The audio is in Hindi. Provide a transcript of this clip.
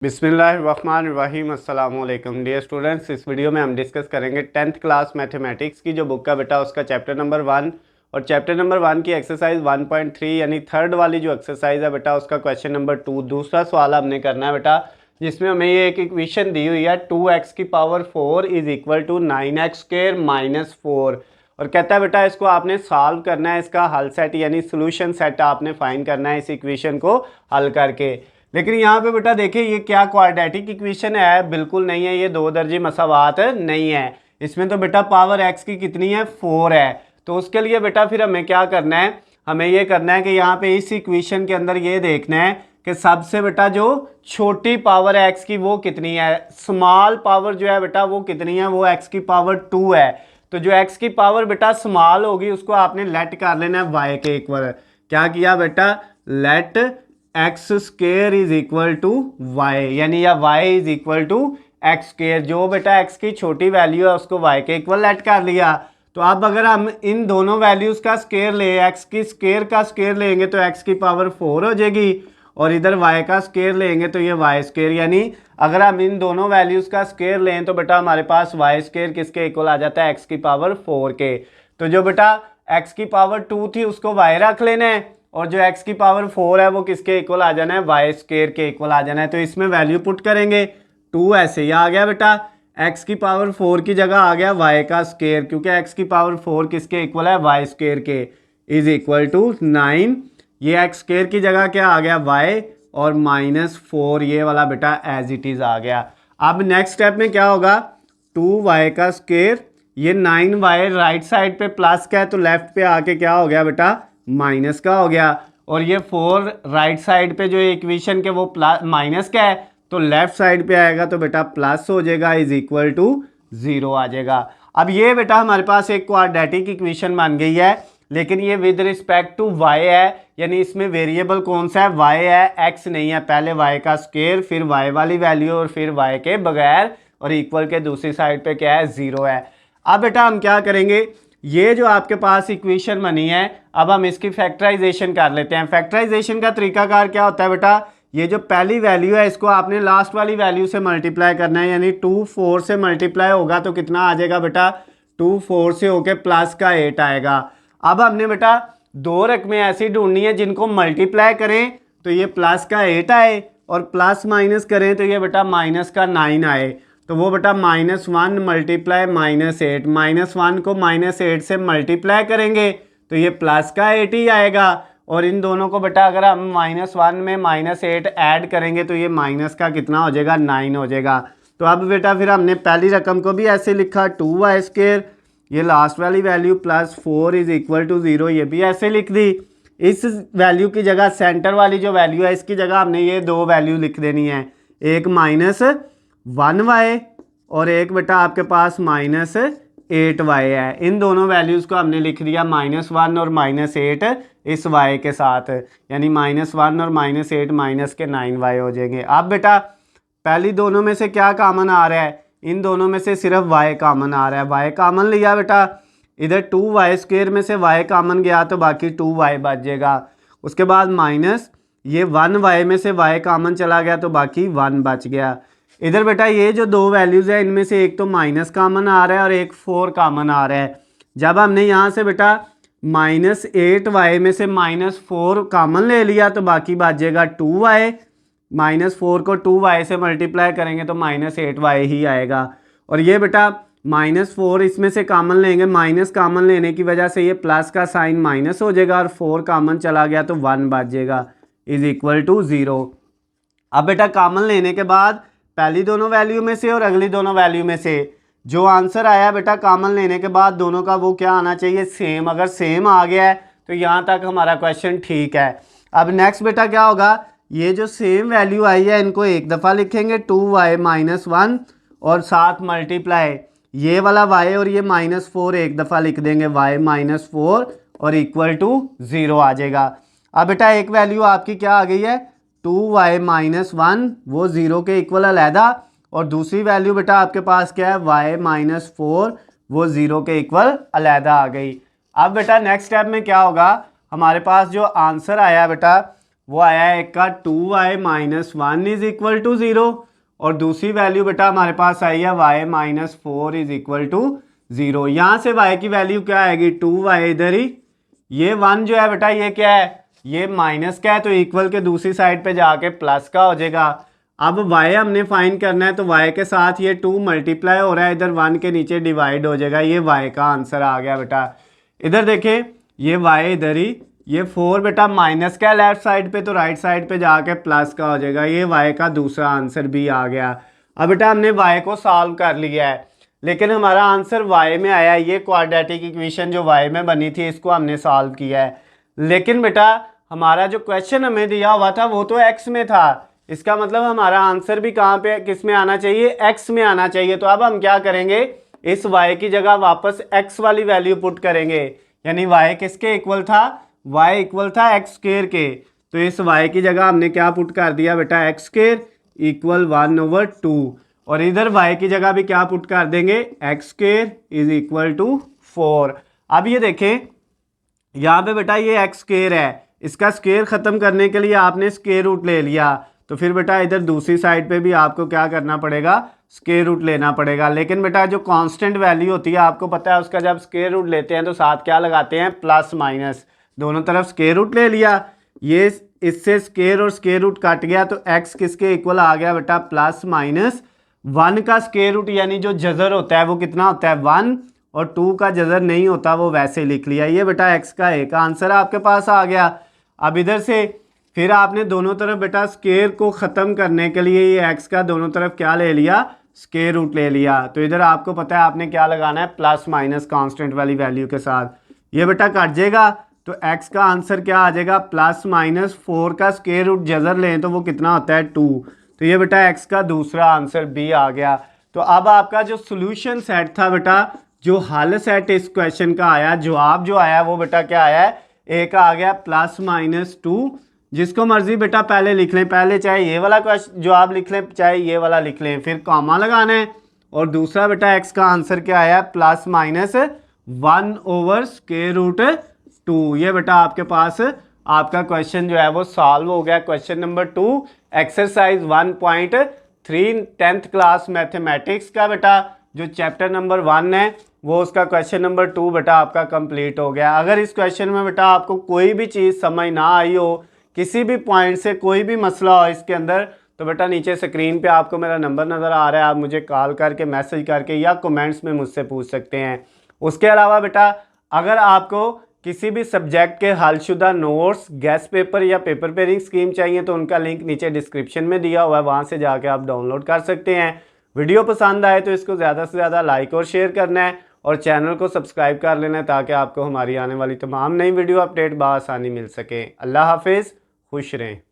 बिस्मिल्लाहिर्रहमानिर्रहीम अस्सलाम वालेकुम डियर स्टूडेंट्स। इस वीडियो में हम डिस्कस करेंगे 10th क्लास मैथमेटिक्स की जो बुक का बेटा उसका चैप्टर नंबर 1 और चैप्टर नंबर 1 की एक्सरसाइज 1.3 यानी थर्ड वाली जो एक्सरसाइज है बेटा उसका क्वेश्चन नंबर 2 दूसरा सवाल हमने करना है बेटा, जिसमें हमें ये एक इक्वेशन दी हुई है 2x की power 4 is equal to 9x square minus 4 और कहता है बेटा इसको आपने सॉल्व करना है, इसका हल सेट यानी सोल्यूशन सेट आपने फाइंड करना है इस इक्वेशन को हल करके। लेकिन यहाँ पे बेटा देखिए ये क्या क्वाड्रेटिक इक्वेशन है, बिल्कुल नहीं है, ये दो दर्जे मसावात नहीं है। इसमें तो बेटा पावर x की कितनी है 4 है। तो उसके लिए बेटा फिर हमें क्या करना है, हमें ये करना है कि यहाँ पे इस इक्वेशन के अंदर ये देखना है कि सबसे बेटा जो छोटी पावर है x की वो कितनी है, स्मॉल पावर जो है बेटा वो कितनी है, वो x की पावर 2 है। तो जो x की पावर बेटा स्मॉल होगी उसको आपने लेट कर लेना है y के इक्वल। क्या किया बेटा, let x square is equal to y, यानी या y is equal to x square. जो बेटा एक्स की छोटी वैल्यू है उसको वाई के इक्वल लेट कर लिया। तो अब अगर हम इन दोनों वैल्यूज का स्क्वेयर ले, एक्स की स्क्वेयर का स्क्वेयर लेंगे तो एक्स की पावर 4 हो जाएगी और इधर वाई का स्क्वेयर लेंगे तो ये वाई स्क्वेयर, यानी अगर हम इन दोनों वैल्यूज का स्क्वेयर लें तो बेटा हमारे पास वाई स्क्वेयर किसके इक्वल आ जाता है, एक्स की पावर 4 के। तो जो बेटा एक्स की पावर 2 थी उसको वाई रख लेना है और जो x की पावर 4 है वो किसके इक्वल आ जाना है, वाई स्क्वेयर के इक्वल आ जाना है। तो इसमें वैल्यू पुट करेंगे 2 ऐसे ही आ गया बेटा, x की पावर 4 की जगह आ गया y का स्क्वेयर, क्योंकि x की पावर 4 किसके इक्वल है, वाई स्क्वेयर के, इज इक्वल टू 9। ये x स्क्वेयर की जगह क्या आ गया y और -4 ये वाला बेटा एज इट इज आ गया। अब नेक्स्ट स्टेप में क्या होगा, 2y का स्क्वेयर, ये 9y राइट साइड पे प्लस का है तो लेफ्ट पे आके क्या हो गया बेटा, माइनस का हो गया। और ये 4 राइट साइड पे जो इक्वेशन के वो प्लस माइनस का है तो लेफ्ट साइड पे आएगा तो बेटा प्लस हो जाएगा, इज इक्वल टू 0 आ जाएगा। अब ये बेटा हमारे पास एक क्वाड्रेटिक इक्वेशन बन गई है, लेकिन ये विद रिस्पेक्ट टू y है, यानी इसमें वेरिएबल कौन सा है, y है, x नहीं है। पहले y का स्क्वायर फिर y वाली वैल्यू और फिर y के बगैर, और इक्वल के दूसरी साइड पे क्या है, 0 है। अब बेटा हम क्या करेंगे, ये जो आपके पास इक्वेशन बनी है अब हम इसकी फैक्टराइजेशन कर लेते हैं। फैक्टराइजेशन का तरीकाकार क्या होता है बेटा, ये जो पहली वैल्यू है इसको आपने लास्ट वाली वैल्यू से मल्टीप्लाई करना है, यानी 2 4 से मल्टीप्लाई होगा तो कितना आ जाएगा बेटा, 2 4 से होके प्लस का 8 आएगा। अब हमने बेटा दो रकमें ऐसी ढूंढनी है जिनको मल्टीप्लाई करें तो ये प्लस का 8 आए और प्लस माइनस करें तो ये बेटा माइनस का 9 आए। तो वो बेटा -1 मल्टीप्लाई -8, -1 को -8 से मल्टीप्लाई करेंगे तो ये प्लस का 8 ही आएगा। और इन दोनों को बेटा अगर हम -1 में -8 ऐड करेंगे तो ये माइनस का कितना हो जाएगा, 9 हो जाएगा। तो अब बेटा फिर हमने पहली रकम को भी ऐसे लिखा 2y स्क्वायर, ये लास्ट वाली वैल्यू +4 इज इक्वल टू 0 ये भी ऐसे लिख दी। इस वैल्यू की जगह सेंटर वाली जो वैल्यू है इसकी जगह हमने ये दो वैल्यू लिख देनी है, एक -1y और एक बेटा आपके पास -8y है। इन दोनों वैल्यूज़ को हमने लिख दिया -1 और -8 इस y के साथ, यानी -1 और -8 माइनस के 9y हो जाएंगे। अब बेटा पहली दोनों में से क्या कॉमन आ रहा है, इन दोनों में से सिर्फ y कॉमन आ रहा है, y कॉमन लिया बेटा, इधर 2y स्क्वायर में से y कॉमन गया तो बाकी 2y बच जाएगा। उसके बाद माइनस ये 1y में से y कॉमन चला गया तो बाकी 1 बच गया। इधर बेटा ये जो दो वैल्यूज़ है इनमें से एक तो माइनस कॉमन आ रहा है और एक 4 कॉमन आ रहा है। जब हमने यहाँ से बेटा -8y में से -4 कॉमन ले लिया तो बाकी बच जाएगा 2y, -4 को 2y से मल्टीप्लाई करेंगे तो -8y ही आएगा। और ये बेटा -4 इसमें से कॉमन लेंगे, माइनस कॉमन लेने की वजह से ये प्लस का साइन माइनस हो जाएगा और 4 कॉमन चला गया तो 1 बच जाएगा, इज इक्वल टू 0। अब बेटा कॉमन लेने के बाद पहली दोनों वैल्यू में से और अगली दोनों वैल्यू में से जो आंसर आया बेटा कॉमन लेने के बाद दोनों का वो क्या आना चाहिए, सेम। अगर सेम आ गया है तो यहाँ तक हमारा क्वेश्चन ठीक है। अब नेक्स्ट बेटा क्या होगा, ये जो सेम वैल्यू आई है इनको एक दफ़ा लिखेंगे 2y -1 और साथ मल्टीप्लाई ये वाला y और ये -4 एक दफ़ा लिख देंगे y -4 और इक्वल टू 0 आ जाएगा। अब बेटा एक वैल्यू आपकी क्या आ गई है, 2y -1 वो 0 के इक्वल अलहदा, और दूसरी वैल्यू बेटा आपके पास क्या है, y -4 वो 0 के इक्वल अलहदा आ गई। अब बेटा नेक्स्ट स्टेप में क्या होगा, हमारे पास जो आंसर आया बेटा वो आया है एक का 2y minus 1 is equal to 0 और दूसरी वैल्यू बेटा हमारे पास आई है y minus 4 is equal to 0। यहाँ से y की वैल्यू क्या आएगी 2y इधर ही, ये 1 जो है बेटा ये क्या है ये माइनस का है तो इक्वल के दूसरी साइड पे जाके प्लस का हो जाएगा। अब y हमने फाइंड करना है तो y के साथ ये 2 मल्टीप्लाई हो रहा है, इधर 1 के नीचे डिवाइड हो जाएगा, ये y का आंसर आ गया बेटा। इधर देखें ये y इधर ही, ये 4 बेटा माइनस का लेफ्ट साइड पे तो राइट साइड पे जाके प्लस का हो जाएगा, ये y का दूसरा आंसर भी आ गया। अब बेटा हमने y को सॉल्व कर लिया है लेकिन हमारा आंसर y में आया, ये क्वाड्रेटिक इक्वेशन जो y में बनी थी इसको हमने सॉल्व किया है। लेकिन बेटा हमारा जो क्वेश्चन हमें दिया हुआ था वो तो x में था, इसका मतलब हमारा आंसर भी कहाँ पे किस में आना चाहिए x में आना चाहिए। तो अब हम क्या करेंगे इस y की जगह वापस x वाली वैल्यू पुट करेंगे, यानी y किसके इक्वल था y इक्वल था x स्क्वायर के, तो इस y की जगह हमने क्या पुट कर दिया बेटा x स्क्वायर इक्वल 1/2 और इधर y की जगह भी क्या पुट कर देंगे x square is equal to 4। अब ये देखें यहाँ पे बेटा ये x स्क्वायर है, इसका स्क्वायर ख़त्म करने के लिए आपने स्क्वायर रूट ले लिया तो फिर बेटा इधर दूसरी साइड पे भी आपको क्या करना पड़ेगा स्क्वायर रूट लेना पड़ेगा। लेकिन बेटा जो कांस्टेंट वैल्यू होती है आपको पता है उसका जब स्क्वायर रूट लेते हैं तो साथ क्या लगाते हैं प्लस माइनस, दोनों तरफ स्क्वायर रूट ले लिया, ये इससे स्क्वायर और स्क्वायर रूट कट गया तो x किसके इक्वल आ गया बेटा प्लस माइनस 1 का स्क्वायर रूट, यानी जो जजर होता है वो कितना होता है 1 और 2 का जजर नहीं होता वो वैसे लिख लिया, ये बेटा x का एक आंसर आपके पास आ गया। अब इधर से फिर आपने दोनों तरफ बेटा स्क्वायर को ख़त्म करने के लिए ये x का दोनों तरफ क्या ले लिया स्क्वायर रूट ले लिया, तो इधर आपको पता है आपने क्या लगाना है प्लस माइनस कांस्टेंट वाली वैल्यू के साथ, ये बेटा कट जाएगा तो x का आंसर क्या आ जाएगा प्लस माइनस 4 का स्क्वायर रूट जजर लें तो वो कितना होता है 2, तो ये बेटा x का दूसरा आंसर भी आ गया। तो अब आपका जो सोल्यूशन सेट था बेटा, जो हल सेट इस क्वेश्चन का आया, जवाब जो आया वो बेटा क्या आया है एक आ गया प्लस माइनस 2, जिसको मर्जी बेटा पहले लिख लें, पहले चाहे ये वाला क्वेश्चन जवाब लिख लें चाहे ये वाला लिख लें, फिर कॉमा लगाना है और दूसरा बेटा x का आंसर क्या आया प्लस माइनस 1/√2। ये बेटा आपके पास आपका क्वेश्चन जो है वो सॉल्व हो गया। Question number 2 exercise 1.3 10th class mathematics का बेटा जो चैप्टर नंबर 1 है वो उसका क्वेश्चन नंबर 2 बेटा आपका कंप्लीट हो गया। अगर इस क्वेश्चन में बेटा आपको कोई भी चीज़ समझ ना आई हो, किसी भी पॉइंट से कोई भी मसला हो इसके अंदर, तो बेटा नीचे स्क्रीन पे आपको मेरा नंबर नज़र आ रहा है, आप मुझे कॉल करके मैसेज करके या कमेंट्स में मुझसे पूछ सकते हैं। उसके अलावा बेटा अगर आपको किसी भी सब्जेक्ट के हलशुदा नोट्स, गेस्ट पेपर या पेपर पेयरिंग स्कीम चाहिए तो उनका लिंक नीचे डिस्क्रिप्शन में दिया हुआ है, वहाँ से जाके आप डाउनलोड कर सकते हैं। वीडियो पसंद आए तो इसको ज़्यादा से ज़्यादा लाइक और शेयर करना है और चैनल को सब्सक्राइब कर लेना है ताकि आपको हमारी आने वाली तमाम नई वीडियो अपडेट बआसानी मिल सके। अल्लाह हाफिज़, खुश रहें।